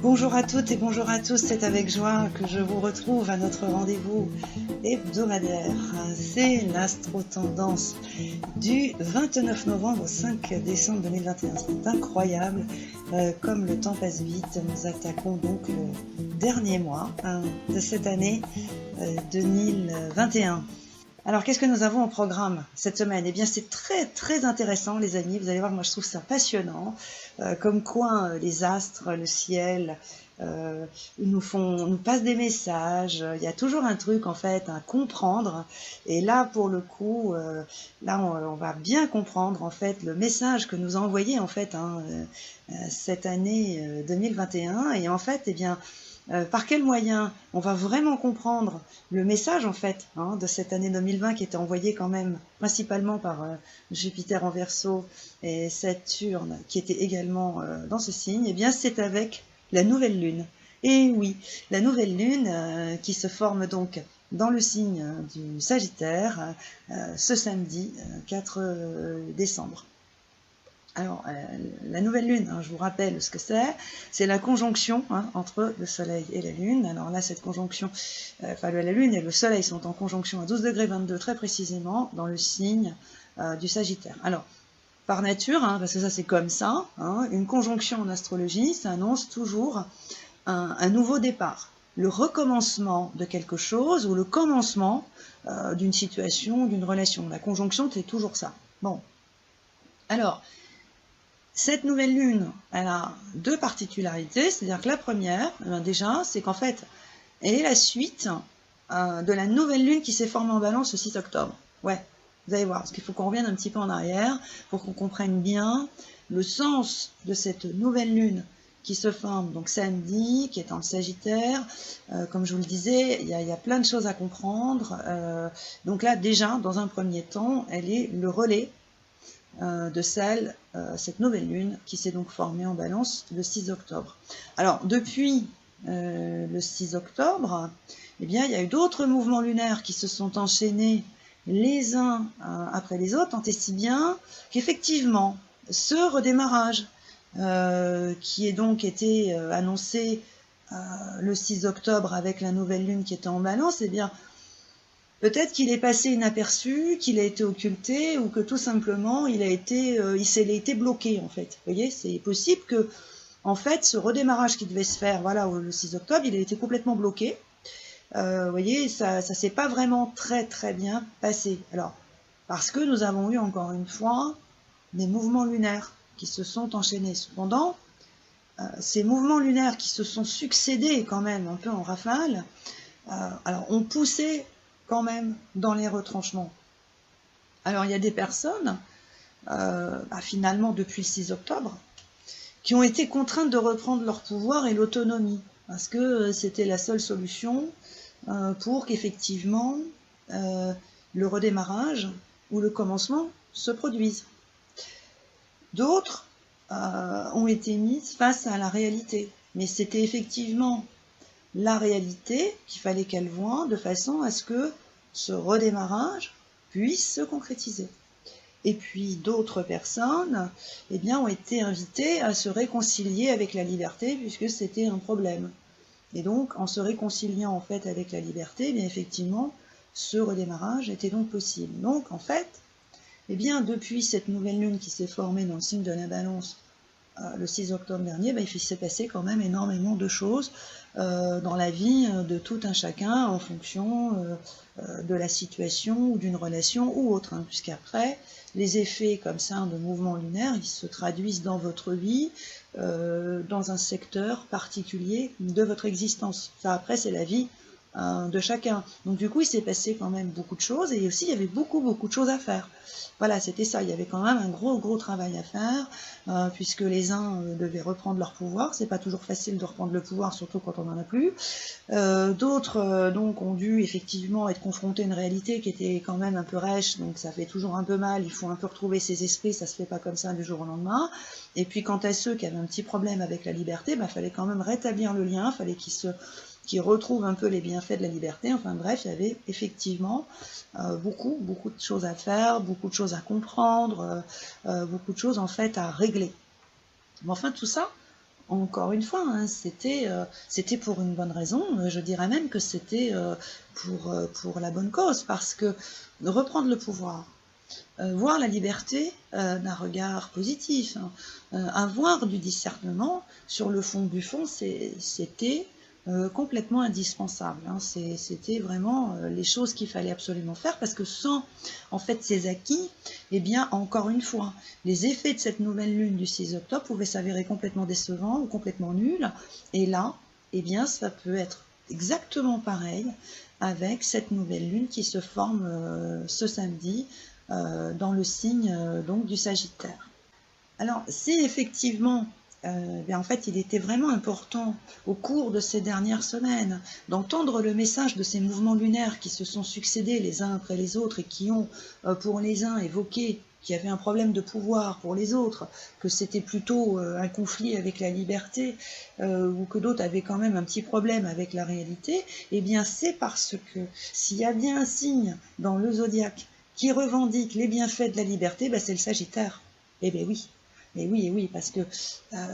Bonjour à toutes et bonjour à tous, c'est avec joie que je vous retrouve à notre rendez-vous hebdomadaire. C'est l'astro-tendance du 29 novembre au 5 décembre 2021. C'est incroyable, comme le temps passe vite. Nous attaquons donc le dernier mois de cette année 2021. Alors, qu'est-ce que nous avons au programme cette semaine? Eh bien, c'est très intéressant, les amis. Vous allez voir, moi, je trouve ça passionnant. Comme quoi, les astres, le ciel, nous passent des messages. Il y a toujours un truc, en fait, à comprendre. Et là, pour le coup, on va bien comprendre, en fait, le message que nous a envoyé, en fait, cette année 2021. Et en fait, eh bien, par quels moyens on va vraiment comprendre le message en fait de cette année 2020 qui était envoyé quand même principalement par Jupiter en Verseau et Saturne qui était également dans ce signe. Et bien c'est avec la nouvelle lune. Et oui, la nouvelle lune qui se forme donc dans le signe du Sagittaire ce samedi 4 décembre. Alors, la nouvelle lune, je vous rappelle ce que c'est la conjonction entre le soleil et la lune. Alors là, cette conjonction, la lune et le soleil sont en conjonction à 12 degrés 22 très précisément dans le signe du Sagittaire. Alors, par nature, parce que ça c'est comme ça, une conjonction en astrologie, ça annonce toujours un nouveau départ, le recommencement de quelque chose ou le commencement d'une situation, d'une relation. La conjonction, c'est toujours ça. Bon, alors, cette nouvelle lune, elle a deux particularités, c'est-à-dire que la première, déjà, c'est qu'en fait, elle est la suite de la nouvelle lune qui s'est formée en Balance le 6 octobre. Ouais, vous allez voir, parce qu'il faut qu'on revienne un petit peu en arrière pour qu'on comprenne bien le sens de cette nouvelle lune qui se forme donc samedi, qui est en Sagittaire. Comme je vous le disais, il y a plein de choses à comprendre. Donc là, déjà, dans un premier temps, elle est le relais de cette nouvelle lune qui s'est donc formée en Balance le 6 octobre. Alors, depuis le 6 octobre, eh bien, il y a eu d'autres mouvements lunaires qui se sont enchaînés les uns après les autres, tant et si bien qu'effectivement, ce redémarrage qui est donc été annoncé le 6 octobre avec la nouvelle lune qui était en Balance, eh bien, peut-être qu'il est passé inaperçu, qu'il a été occulté, ou que tout simplement il a été bloqué en fait. Vous voyez, c'est possible que, en fait, ce redémarrage qui devait se faire, voilà, le 6 octobre, il a été complètement bloqué. Vous voyez, ça s'est pas vraiment très bien passé. Alors, parce que nous avons eu encore une fois des mouvements lunaires qui se sont enchaînés. Cependant, ces mouvements lunaires qui se sont succédés quand même un peu en rafale, alors ont poussé quand même dans les retranchements. Alors il y a des personnes, finalement depuis le 6 octobre, qui ont été contraintes de reprendre leur pouvoir et l'autonomie, parce que c'était la seule solution pour qu'effectivement le redémarrage ou le commencement se produise. D'autres ont été mises face à la réalité, mais c'était effectivement la réalité qu'il fallait qu'elle voie de façon à ce que ce redémarrage puisse se concrétiser. Et puis d'autres personnes ont été invitées à se réconcilier avec la liberté puisque c'était un problème. Et donc en se réconciliant en fait avec la liberté, effectivement, ce redémarrage était donc possible. Donc en fait, depuis cette nouvelle lune qui s'est formée dans le signe de la Balance le 6 octobre dernier, il s'est passé quand même énormément de choses dans la vie de tout un chacun en fonction de la situation ou d'une relation ou autre, puisqu'après, les effets comme ça de mouvements lunaires, ils se traduisent dans votre vie, dans un secteur particulier de votre existence. Ça, après, c'est la vie de chacun. Donc du coup, il s'est passé quand même beaucoup de choses et aussi, il y avait beaucoup de choses à faire. Voilà, c'était ça. Il y avait quand même un gros travail à faire, puisque les uns devaient reprendre leur pouvoir. C'est pas toujours facile de reprendre le pouvoir, surtout quand on n'en a plus. D'autres, donc, ont dû effectivement être confrontés à une réalité qui était quand même un peu rêche, donc ça fait toujours un peu mal. Il faut un peu retrouver ses esprits, ça se fait pas comme ça du jour au lendemain. Et puis, quant à ceux qui avaient un petit problème avec la liberté, fallait quand même rétablir le lien, fallait qu'ils retrouvent un peu les bienfaits de la liberté. Enfin bref, il y avait effectivement beaucoup de choses à faire, beaucoup de choses à comprendre, beaucoup de choses en fait à régler. Mais enfin tout ça, encore une fois, hein, c'était pour une bonne raison. Je dirais même que c'était pour la bonne cause, parce que reprendre le pouvoir, voir la liberté d'un regard positif, hein, avoir du discernement sur le fond du fond, c'était complètement indispensable. Hein. C'était vraiment les choses qu'il fallait absolument faire, parce que sans en fait ces acquis, eh bien encore une fois, les effets de cette nouvelle lune du 6 octobre pouvaient s'avérer complètement décevants ou complètement nuls. Et là, eh bien ça peut être exactement pareil avec cette nouvelle lune qui se forme ce samedi dans le signe donc du Sagittaire. Alors, si effectivement, en fait, il était vraiment important au cours de ces dernières semaines d'entendre le message de ces mouvements lunaires qui se sont succédés les uns après les autres et qui ont, pour les uns, évoqué qu'il y avait un problème de pouvoir, pour les autres, que c'était plutôt un conflit avec la liberté, ou que d'autres avaient quand même un petit problème avec la réalité, eh bien c'est parce que s'il y a bien un signe dans le zodiaque qui revendique les bienfaits de la liberté, c'est le Sagittaire. Eh bien oui. Mais oui, et oui, parce que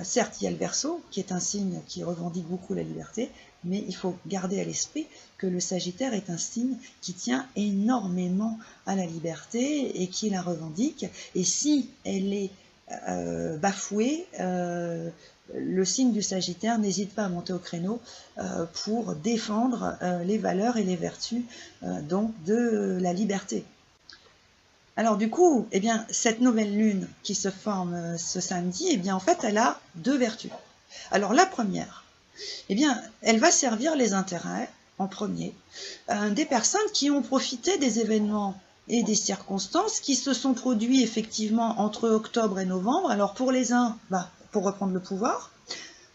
certes, il y a le Verseau, qui est un signe qui revendique beaucoup la liberté, mais il faut garder à l'esprit que le Sagittaire est un signe qui tient énormément à la liberté et qui la revendique. Et si elle est bafouée, le signe du Sagittaire n'hésite pas à monter au créneau pour défendre les valeurs et les vertus donc de la liberté. Alors du coup, eh bien, cette nouvelle lune qui se forme ce samedi, eh bien, en fait, elle a deux vertus. Alors la première, eh bien, elle va servir les intérêts, en premier, des personnes qui ont profité des événements et des circonstances qui se sont produits effectivement entre octobre et novembre. Alors pour les uns, pour reprendre le pouvoir,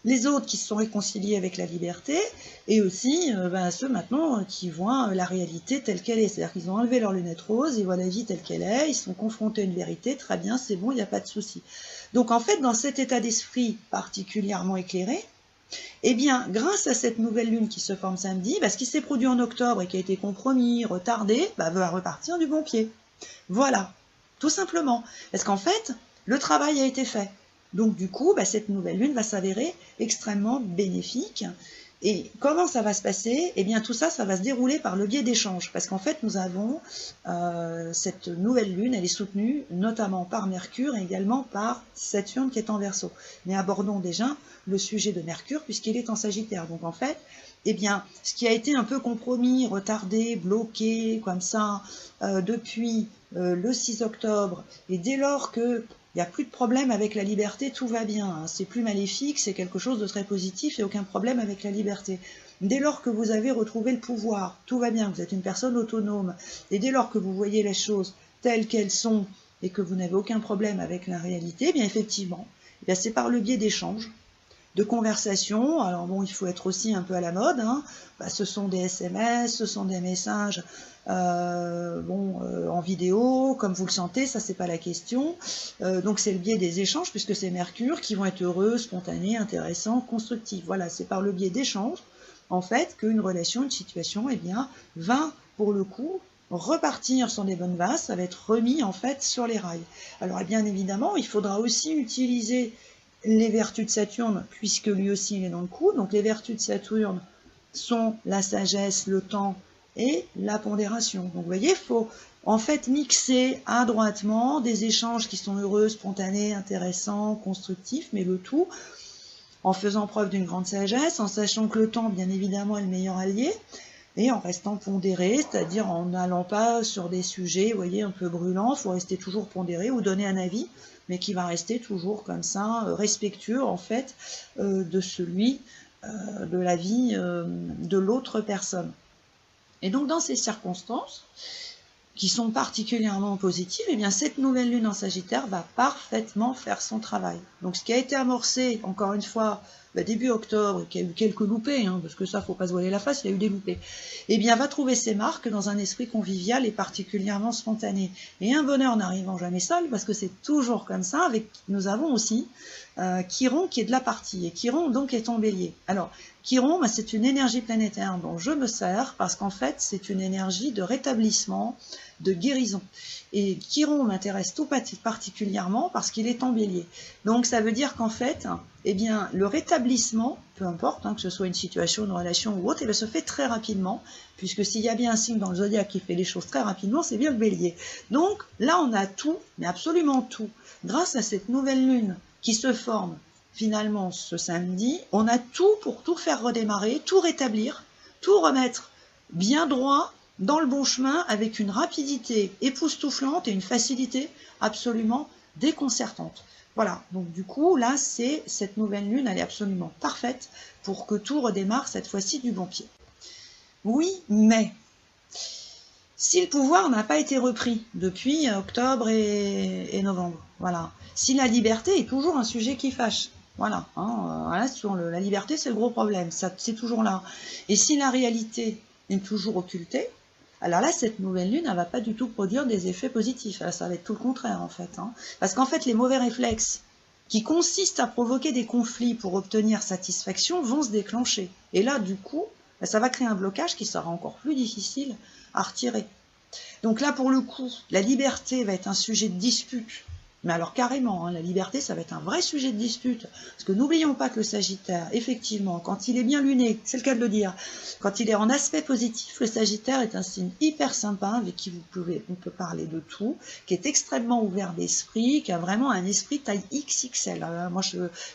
les autres qui se sont réconciliés avec la liberté, et aussi ceux maintenant qui voient la réalité telle qu'elle est. C'est-à-dire qu'ils ont enlevé leurs lunettes roses, ils voient la vie telle qu'elle est, ils sont confrontés à une vérité, très bien, c'est bon, il n'y a pas de souci. Donc en fait, dans cet état d'esprit particulièrement éclairé, eh bien, grâce à cette nouvelle lune qui se forme samedi, ce qui s'est produit en octobre et qui a été compromis, retardé, va repartir du bon pied. Voilà, tout simplement. Parce qu'en fait, le travail a été fait. Donc du coup, cette nouvelle lune va s'avérer extrêmement bénéfique. Et comment ça va se passer? Eh bien tout ça, ça va se dérouler par le biais d'échanges. Parce qu'en fait, nous avons cette nouvelle lune, elle est soutenue notamment par Mercure et également par Saturne qui est en Verseau. Mais abordons déjà le sujet de Mercure puisqu'il est en Sagittaire. Donc en fait, eh bien, ce qui a été un peu compromis, retardé, bloqué, comme ça, depuis le 6 octobre, et dès lors que il n'y a plus de problème avec la liberté, tout va bien. Hein. C'est plus maléfique, c'est quelque chose de très positif et aucun problème avec la liberté. Dès lors que vous avez retrouvé le pouvoir, tout va bien, vous êtes une personne autonome. Et dès lors que vous voyez les choses telles qu'elles sont et que vous n'avez aucun problème avec la réalité, bien effectivement, c'est par le biais d'échanges, de conversations. Alors bon, il faut être aussi un peu à la mode. Hein. Ce sont des SMS, ce sont des messages en vidéo, comme vous le sentez, ça c'est pas la question. Donc c'est le biais des échanges, puisque c'est Mercure, qui vont être heureux, spontanés, intéressants, constructifs. Voilà, c'est par le biais d'échanges, en fait, qu'une relation, une situation, va, pour le coup, repartir sur des bonnes bases, ça va être remis, en fait, sur les rails. Alors, bien évidemment, il faudra aussi utiliser les vertus de Saturne, puisque lui aussi il est dans le coup. Donc les vertus de Saturne sont la sagesse, le temps et la pondération. Donc vous voyez, il faut en fait mixer adroitement des échanges qui sont heureux, spontanés, intéressants, constructifs, mais le tout en faisant preuve d'une grande sagesse, en sachant que le temps, bien évidemment, est le meilleur allié, et en restant pondéré, c'est-à-dire en n'allant pas sur des sujets, vous voyez, un peu brûlants. Il faut rester toujours pondéré ou donner un avis, mais qui va rester toujours comme ça, respectueux en fait de celui, de la vie de l'autre personne. Et donc dans ces circonstances, qui sont particulièrement positives, cette nouvelle lune en Sagittaire va parfaitement faire son travail. Donc ce qui a été amorcé, encore une fois, début octobre, et qui a eu quelques loupés, parce que ça, faut pas se voiler la face, il y a eu des loupés, va trouver ses marques dans un esprit convivial et particulièrement spontané. Et un bonheur n'arrivant jamais seul, parce que c'est toujours comme ça. Nous avons aussi Chiron qui est de la partie, et Chiron donc est en bélier. Alors, Chiron, c'est une énergie planétaire dont je me sers, parce qu'en fait, c'est une énergie de rétablissement, de guérison. Et Chiron m'intéresse tout particulièrement parce qu'il est en bélier. Donc ça veut dire qu'en fait, eh bien, le rétablissement, peu importe, hein, que ce soit une situation, une relation ou autre, eh bien, se fait très rapidement, puisque s'il y a bien un signe dans le zodiaque qui fait les choses très rapidement, c'est bien le bélier. Donc là, on a tout, mais absolument tout. Grâce à cette nouvelle lune qui se forme finalement ce samedi, on a tout pour tout faire redémarrer, tout rétablir, tout remettre bien droit, dans le bon chemin, avec une rapidité époustouflante et une facilité absolument déconcertante. Voilà, donc du coup, là, c'est cette nouvelle lune, elle est absolument parfaite pour que tout redémarre cette fois-ci du bon pied. Oui, mais si le pouvoir n'a pas été repris depuis octobre et novembre, voilà. Si la liberté est toujours un sujet qui fâche, voilà. Voilà, sur la liberté, c'est le gros problème, c'est toujours là. Et si la réalité est toujours occultée, alors là, cette nouvelle lune, elle va pas du tout produire des effets positifs. Là, ça va être tout le contraire, en fait. Parce qu'en fait, les mauvais réflexes qui consistent à provoquer des conflits pour obtenir satisfaction vont se déclencher. Et là, du coup, ça va créer un blocage qui sera encore plus difficile à retirer. Donc là, pour le coup, la liberté va être un sujet de dispute. Mais alors carrément, la liberté, ça va être un vrai sujet de dispute. Parce que n'oublions pas que le Sagittaire, effectivement, quand il est bien luné, c'est le cas de le dire, quand il est en aspect positif, le Sagittaire est un signe hyper sympa, avec qui on peut parler de tout, qui est extrêmement ouvert d'esprit, qui a vraiment un esprit taille XXL. Moi,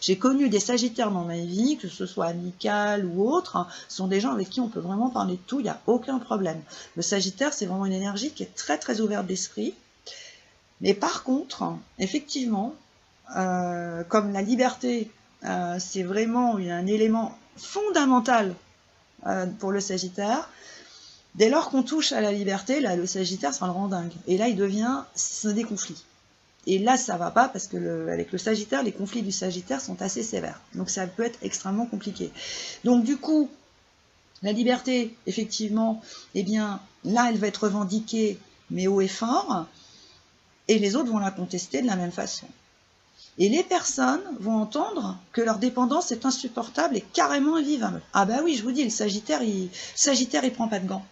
j'ai connu des Sagittaires dans ma vie, que ce soit amical ou autre, ce sont des gens avec qui on peut vraiment parler de tout, il n'y a aucun problème. Le Sagittaire, c'est vraiment une énergie qui est très très ouverte d'esprit. Mais par contre, effectivement, comme la liberté, c'est vraiment un élément fondamental pour le Sagittaire, dès lors qu'on touche à la liberté, là, le Sagittaire, ça le rend dingue. Et là, c'est des conflits. Et là, ça va pas parce que avec le Sagittaire, les conflits du Sagittaire sont assez sévères. Donc ça peut être extrêmement compliqué. Donc du coup, la liberté, effectivement, eh bien, là, elle va être revendiquée, mais haut et fort. Et les autres vont la contester de la même façon. Et les personnes vont entendre que leur dépendance est insupportable et carrément invivable. Ah bah oui, je vous dis, le Sagittaire, il prend pas de gants.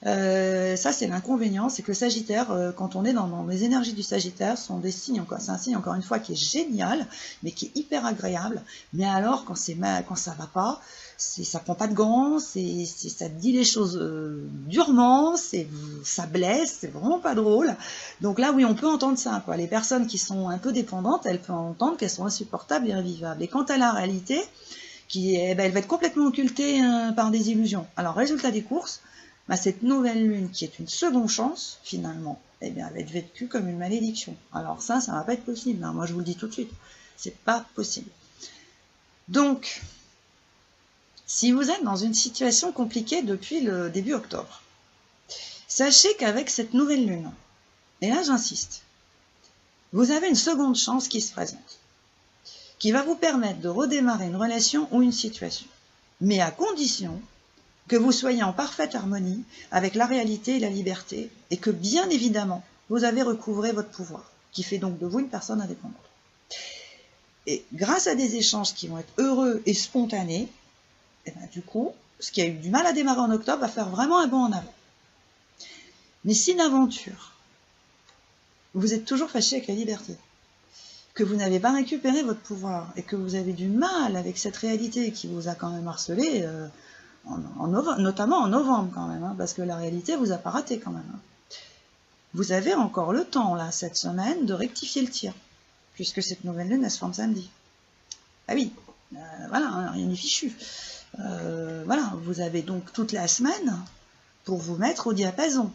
Ça, c'est l'inconvénient, c'est que le Sagittaire, quand on est dans les énergies du Sagittaire, sont des signes, c'est un signe, encore une fois, qui est génial, mais qui est hyper agréable. Mais alors, quand ça va pas, ça prend pas de gants, ça dit les choses durement, ça blesse, c'est vraiment pas drôle. Donc là, oui, on peut entendre ça, quoi. Les personnes qui sont un peu dépendantes, elles peuvent entendre qu'elles sont insupportables et invivables. Et quant à la réalité, elle va être complètement occultée par des illusions. Alors, résultat des courses, cette nouvelle lune, qui est une seconde chance, finalement, eh bien, elle va être vécue comme une malédiction. Alors ça va pas être possible. Moi, je vous le dis tout de suite. C'est pas possible. Donc, si vous êtes dans une situation compliquée depuis le début octobre, sachez qu'avec cette nouvelle lune, et là j'insiste, vous avez une seconde chance qui se présente, qui va vous permettre de redémarrer une relation ou une situation, mais à condition que vous soyez en parfaite harmonie avec la réalité et la liberté, et que bien évidemment, vous avez recouvré votre pouvoir, qui fait donc de vous une personne indépendante. Et grâce à des échanges qui vont être heureux et spontanés, et bien, du coup, ce qui a eu du mal à démarrer en octobre va faire vraiment un bond en avant. Mais si d'aventure, vous êtes toujours fâché avec la liberté, que vous n'avez pas récupéré votre pouvoir, et que vous avez du mal avec cette réalité qui vous a quand même harcelé, notamment en novembre quand même, parce que la réalité vous a pas raté quand même. Vous avez encore le temps, là, cette semaine, de rectifier le tir, puisque cette nouvelle lune, elle se forme samedi. Ah oui, voilà, rien n'est fichu. Voilà, vous avez donc toute la semaine pour vous mettre au diapason.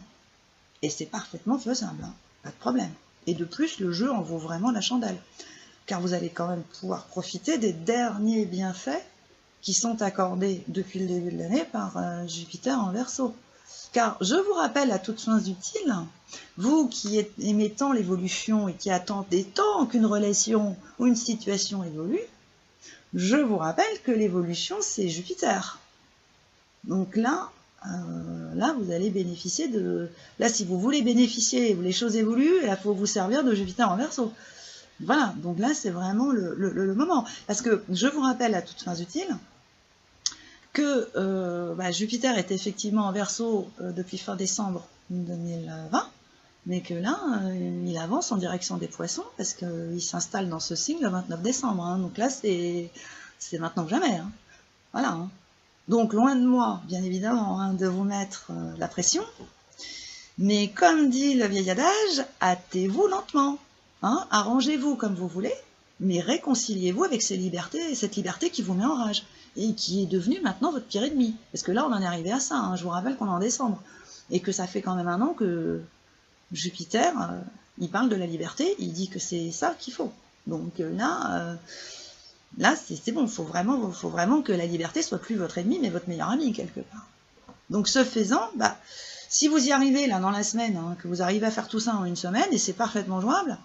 Et c'est parfaitement faisable, pas de problème. Et de plus, le jeu en vaut vraiment la chandelle, car vous allez quand même pouvoir profiter des derniers bienfaits qui sont accordés depuis le début de l'année par Jupiter en Verseau. Car je vous rappelle à toutes fins utiles, vous qui aimez tant l'évolution et qui attendez tant qu'une relation ou une situation évolue, je vous rappelle que l'évolution, c'est Jupiter. Donc là, vous allez bénéficier de... Là, si vous voulez bénéficier, les choses évoluent, il faut vous servir de Jupiter en Verseau. Voilà, donc là, c'est vraiment le moment. Parce que je vous rappelle à toutes fins utiles que Jupiter est effectivement en Verseau depuis fin décembre 2020, mais que là, il avance en direction des Poissons parce qu'il s'installe dans ce signe le 29 décembre. Hein. Donc là, c'est maintenant que jamais. Hein. Voilà. Hein. Donc loin de moi, bien évidemment, hein, de vous mettre la pression. Mais comme dit le vieil adage, hâtez-vous lentement. Hein, arrangez-vous comme vous voulez, mais réconciliez-vous avec cette liberté qui vous met en rage et qui est devenue maintenant votre pire ennemi. Parce que là, on en est arrivé à ça. Hein. Je vous rappelle qu'on est en décembre et que ça fait quand même 1 an que Jupiter, il parle de la liberté, il dit que c'est ça qu'il faut. Donc là, c'est bon. Faut vraiment que la liberté soit plus votre ennemi, mais votre meilleur ami quelque part. Donc ce faisant, si vous y arrivez là dans la semaine, hein, que vous arrivez à faire tout ça en 1 semaine, et c'est parfaitement jouable,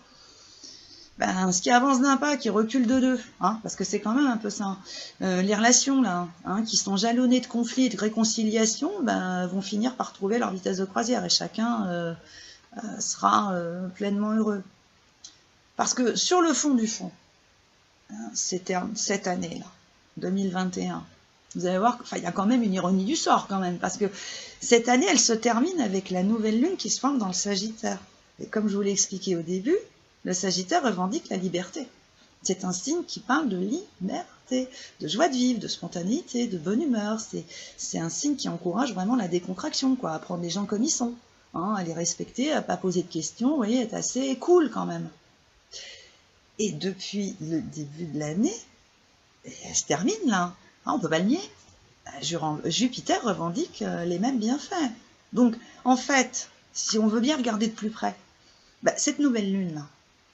ce qui avance d'1 pas, qui recule de 2, hein, parce que c'est quand même un peu ça. Les relations là, hein, qui sont jalonnées de conflits et de réconciliation, vont finir par trouver leur vitesse de croisière, et chacun sera pleinement heureux. Parce que sur le fond du fond, hein, cette année-là, 2021, vous allez voir qu'il y a quand même une ironie du sort quand même, parce que cette année, elle se termine avec la nouvelle lune qui se forme dans le Sagittaire. Et comme je vous l'ai expliqué au début, le Sagittaire revendique la liberté. C'est un signe qui parle de liberté, de joie de vivre, de spontanéité, de bonne humeur. C'est un signe qui encourage vraiment la décontraction, quoi, à prendre les gens comme ils sont, hein, à les respecter, à pas poser de questions, vous voyez, être assez cool quand même. Et depuis le début de l'année, elle se termine là, hein, on peut pas le nier. Jupiter revendique les mêmes bienfaits. Donc, en fait, si on veut bien regarder de plus près, cette nouvelle lune là,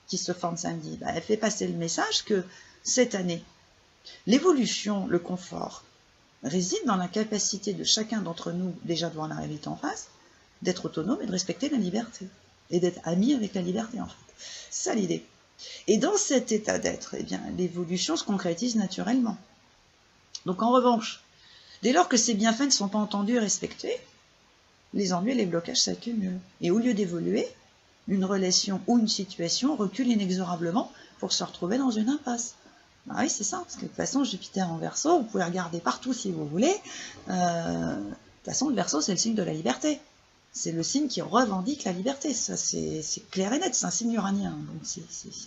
qui se forme samedi, elle fait passer le message que cette année, l'évolution, le confort, réside dans la capacité de chacun d'entre nous, déjà devant la réalité en face, d'être autonome et de respecter la liberté. Et d'être ami avec la liberté, en fait. C'est ça l'idée. Et dans cet état d'être, l'évolution se concrétise naturellement. Donc en revanche, dès lors que ces bienfaits ne sont pas entendus et respectés, les ennuis et les blocages s'accumulent. Et au lieu d'évoluer, une relation ou une situation recule inexorablement pour se retrouver dans une impasse. Oui, c'est ça, parce que de toute façon, Jupiter en Verseau, vous pouvez regarder partout si vous voulez. De toute façon, le Verseau, c'est le signe de la liberté. C'est le signe qui revendique la liberté. Ça, c'est clair et net, c'est un signe uranien. Donc,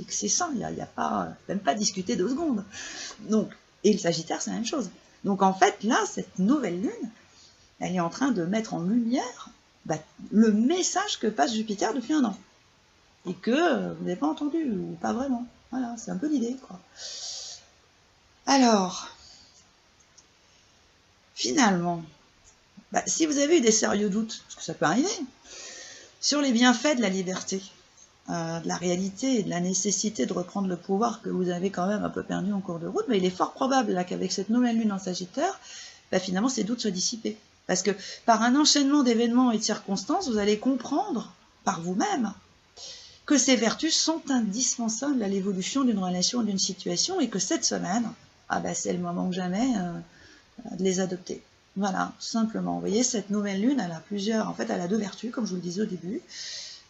c'est ça, il n'y a pas, même pas discuter 2 secondes. Donc, et le Sagittaire, c'est la même chose. Donc, en fait, là, cette nouvelle lune, elle est en train de mettre en lumière le message que passe Jupiter depuis 1 an. Et que vous n'avez pas entendu, ou pas vraiment. Voilà, c'est un peu l'idée, quoi. Alors, finalement, si vous avez eu des sérieux doutes, parce que ça peut arriver, sur les bienfaits de la liberté, de la réalité et de la nécessité de reprendre le pouvoir que vous avez quand même un peu perdu en cours de route, il est fort probable là qu'avec cette nouvelle lune en Sagittaire, finalement ces doutes se dissiper. Parce que par un enchaînement d'événements et de circonstances, vous allez comprendre par vous-même que ces vertus sont indispensables à l'évolution d'une relation ou d'une situation et que cette semaine, c'est le moment que jamais de les adopter. Voilà, tout simplement. Vous voyez, cette nouvelle lune, elle a 2 vertus, comme je vous le disais au début.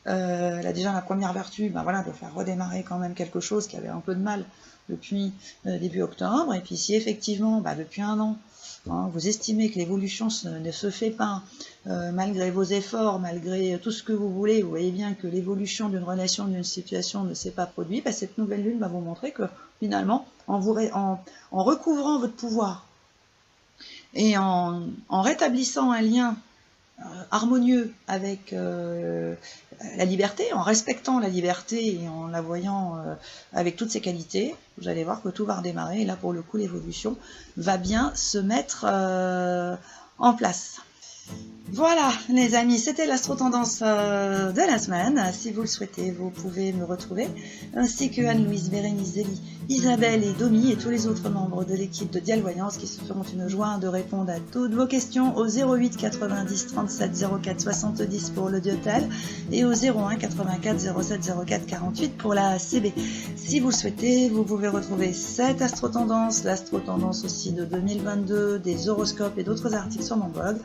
Elle a déjà la première vertu, de faire redémarrer quand même quelque chose qui avait un peu de mal depuis début octobre. Et puis si effectivement, depuis 1 an, vous estimez que l'évolution ne se fait pas malgré vos efforts, malgré tout ce que vous voulez, vous voyez bien que l'évolution d'une relation, d'une situation ne s'est pas produite, cette nouvelle lune va vous montrer que finalement, en recouvrant votre pouvoir et en rétablissant un lien harmonieux avec la liberté, en respectant la liberté et en la voyant avec toutes ses qualités, vous allez voir que tout va redémarrer et là pour le coup l'évolution va bien se mettre en place. Voilà les amis, c'était l'astro-tendance de la semaine. Si vous le souhaitez, vous pouvez me retrouver, ainsi que Anne-Louise, Bérénice, Zélie, Isabelle et Domi et tous les autres membres de l'équipe de Dial Voyance qui se feront une joie de répondre à toutes vos questions au 08 90 37 04 70 pour le Diotel et au 01 84 07 04 48 pour la CB. Si vous le souhaitez, vous pouvez retrouver cette astro-tendance, l'astro-tendance aussi de 2022, des horoscopes et d'autres articles sur mon blog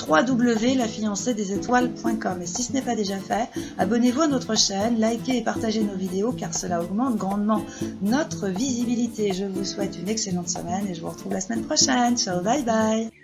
www.lafiancéedesétoiles.com. Et si ce n'est pas déjà fait, abonnez-vous à notre chaîne, likez et partagez nos vidéos car cela augmente grandement notre visibilité. Je vous souhaite une excellente semaine et je vous retrouve la semaine prochaine. Ciao, bye bye.